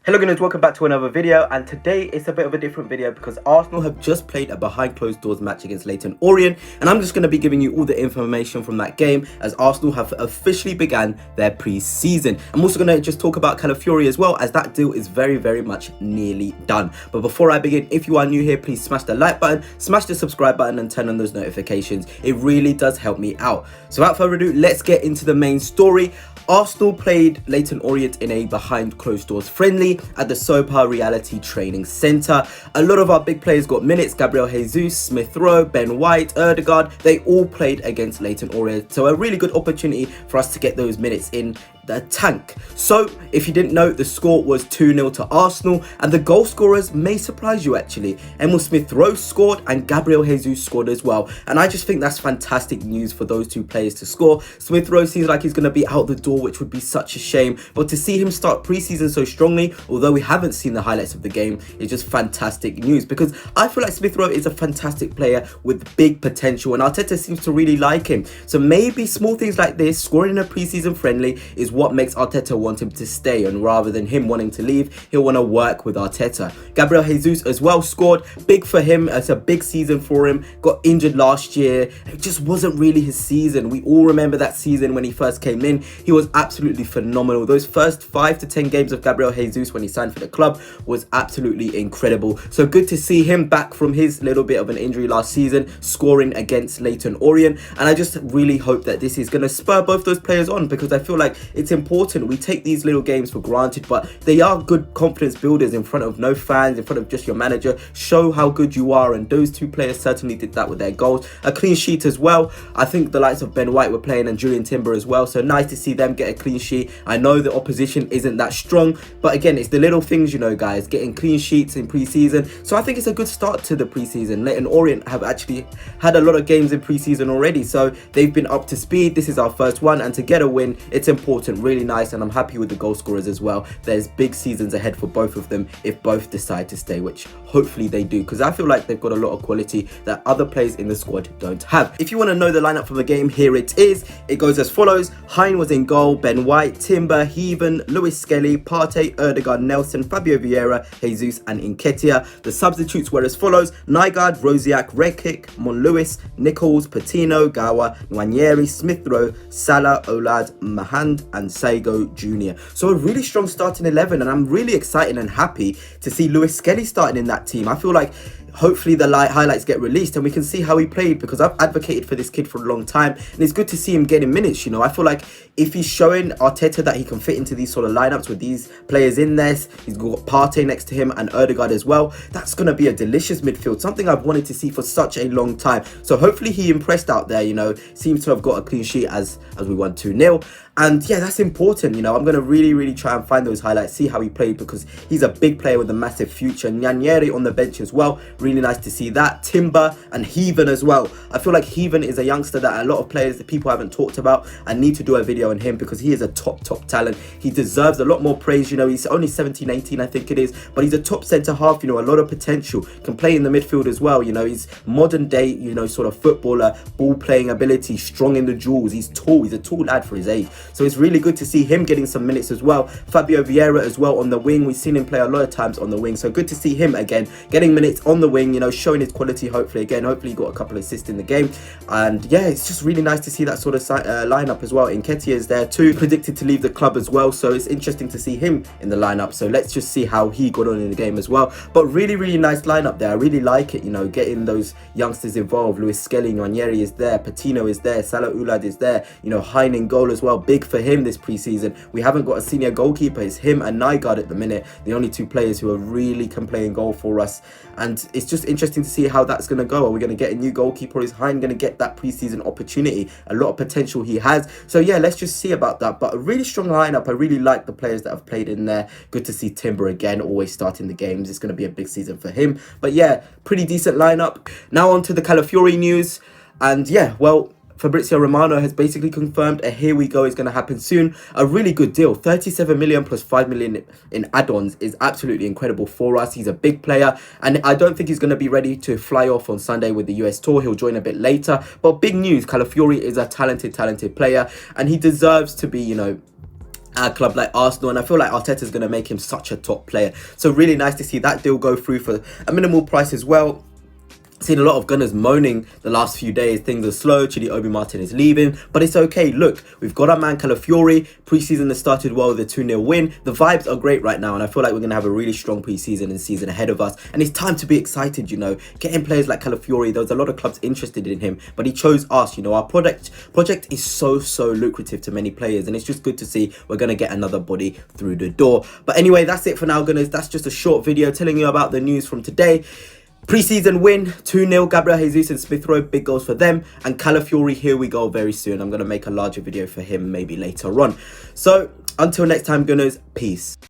Hello guys, welcome back to another video, and today it's a bit of a different video because Arsenal have just played a behind closed doors match against Leyton Orient, and I'm just going to be giving you all the information from that game as Arsenal have officially began their pre-season. I'm also going to just talk about Calafiori as well, as that deal is very much nearly done. But before I begin, if you are new here, please smash the like button, smash the subscribe button and turn on those notifications. It really does help me out. So without further ado, let's get into the main story. Arsenal played Leyton Orient in a behind closed doors friendly at the Sopa Reality Training Centre. A lot of our big players got minutes. Gabriel Jesus, Smith Rowe, Ben White, Ødegaard, they all played against Leyton Orient. So a really good opportunity for us to get those minutes in the tank. So if you didn't know, the score was 2-0 to Arsenal, and the goal scorers may surprise you actually. Emil Smith Rowe scored and Gabriel Jesus scored as well, and I just think that's fantastic news for those two players to score. Smith Rowe seems like he's going to be out the door, which would be such a shame, but to see him start pre-season so strongly, although we haven't seen the highlights of the game, is just fantastic news, because I feel like Smith Rowe is a fantastic player with big potential, and Arteta seems to really like him. So maybe small things like this, scoring in a pre-season friendly, is what makes Arteta want him to stay, and rather than him wanting to leave, he'll want to work with Arteta. Gabriel Jesus as well scored, big for him. It's a big season for him. Got injured last year. It just wasn't really his season. We all remember that season when he first came in. He was absolutely phenomenal. Those first 5 to 10 games of Gabriel Jesus when he signed for the club was absolutely incredible. So good to see him back from his little bit of an injury last season, scoring against Leyton Orient. And I just really hope that this is going to spur both those players on, because I feel like it's important. We take these little games for granted, but they are good confidence builders in front of no fans, in front of just your manager. Show how good you are, and those two players certainly did that with their goals. A clean sheet as well. I think the likes of Ben White were playing, and Julian Timber as well, so nice to see them get a clean sheet. I know the opposition isn't that strong, but again, it's the little things, you know, guys, getting clean sheets in pre-season. So I think it's a good start to the pre-season. Leyton Orient have actually had a lot of games in pre-season already, so they've been up to speed. This is our first one, and to get a win, it's important. Really nice, and I'm happy with the goal scorers as well. There's big seasons ahead for both of them if both decide to stay, which hopefully they do, because I feel like they've got a lot of quality that other players in the squad don't have. If you want to know the lineup from the game, here it is. It goes as follows. Hein was in goal, Ben White, Timber, Heaven, Lewis Skelly, Partey, Ødegaard, Nelson, Fabio Vieira, Jesus and Nketiah. The substitutes were as follows: Nygaard, Rosiak, Rekic, Monlewis, Nichols, Patino, Gawa, Nwaneri, Smith Rowe, Salah, Olad, Mahand and Sago Jr. So a really strong starting 11, and I'm really excited and happy to see Lewis Skelly starting in that team. I feel like hopefully the highlights get released and we can see how he played, because I've advocated for this kid for a long time, and it's good to see him getting minutes. You know, I feel like if he's showing Arteta that he can fit into these sort of lineups with these players in there, he's got Partey next to him and Ødegaard as well, that's going to be a delicious midfield, something I've wanted to see for such a long time. So hopefully he impressed out there, you know, seems to have got a clean sheet as we won 2-0. And yeah, that's important. You know, I'm going to really try and find those highlights, see how he played, because he's a big player with a massive future. Nwaneri on the bench as well. Really nice to see that. Timber and Heaven as well. I feel like Heaven is a youngster that a lot of players, that people haven't talked about. I need to do a video on him because he is a top talent. He deserves a lot more praise. You know, he's only 17, 18, I think it is, but he's a top centre half, you know, a lot of potential. Can play in the midfield as well. You know, he's modern day, you know, sort of footballer, ball playing ability, strong in the duels. He's tall. He's a tall lad for his age. So it's really good to see him getting some minutes as well. Fabio Vieira as well on the wing. We've seen him play a lot of times on the wing. So good to see him again getting minutes on the wing, you know, showing his quality. Hopefully he got a couple of assists in the game. And yeah, it's just really nice to see that sort of lineup as well. Nketiah is there too, predicted to leave the club as well. So it's interesting to see him in the lineup. So let's just see how he got on in the game as well. But really nice lineup there. I really like it, you know, getting those youngsters involved. Lewis Skelly, Nwaneri is there. Patino is there. Salah Olad is there. You know, Hein in goal as well. Big for him this pre-season. We haven't got a senior goalkeeper. It's him and Nygaard at the minute, the only two players who are really can play in goal for us. And it's just interesting to see how that's going to go. Are we going to get a new goalkeeper? Is Hein going to get that pre-season opportunity? A lot of potential he has. So yeah, let's just see about that. But a really strong lineup. I really like the players that have played in there. Good to see Timber again, always starting the games. It's going to be a big season for him. But yeah, pretty decent lineup. Now on to the Calafiori news. And yeah, well, Fabrizio Romano has basically confirmed a here we go is going to happen soon. A really good deal. 37 million plus 5 million in add-ons is absolutely incredible for us. He's a big player, and I don't think he's going to be ready to fly off on Sunday with the US tour. He'll join a bit later. But big news, Calafiori is a talented player, and he deserves to be, you know, at a club like Arsenal, and I feel like Arteta's going to make him such a top player. So really nice to see that deal go through for a minimal price as well. Seen a lot of Gunners moaning the last few days. Things are slow. Chidi Obi Martin is leaving, but it's okay. Look, we've got our man Calafiori. Preseason has started well with a 2-0 win. The vibes are great right now, and I feel like we're going to have a really strong preseason and season ahead of us. And it's time to be excited, you know. Getting players like Calafiori, there was a lot of clubs interested in him, but he chose us. You know, our project is so lucrative to many players, and it's just good to see we're going to get another body through the door. But anyway, that's it for now, Gunners. That's just a short video telling you about the news from today. Preseason win, 2-0, Gabriel Jesus and Smith Rowe, big goals for them. And Calafiori, here we go very soon. I'm going to make a larger video for him maybe later on. So, until next time, Gunners, peace.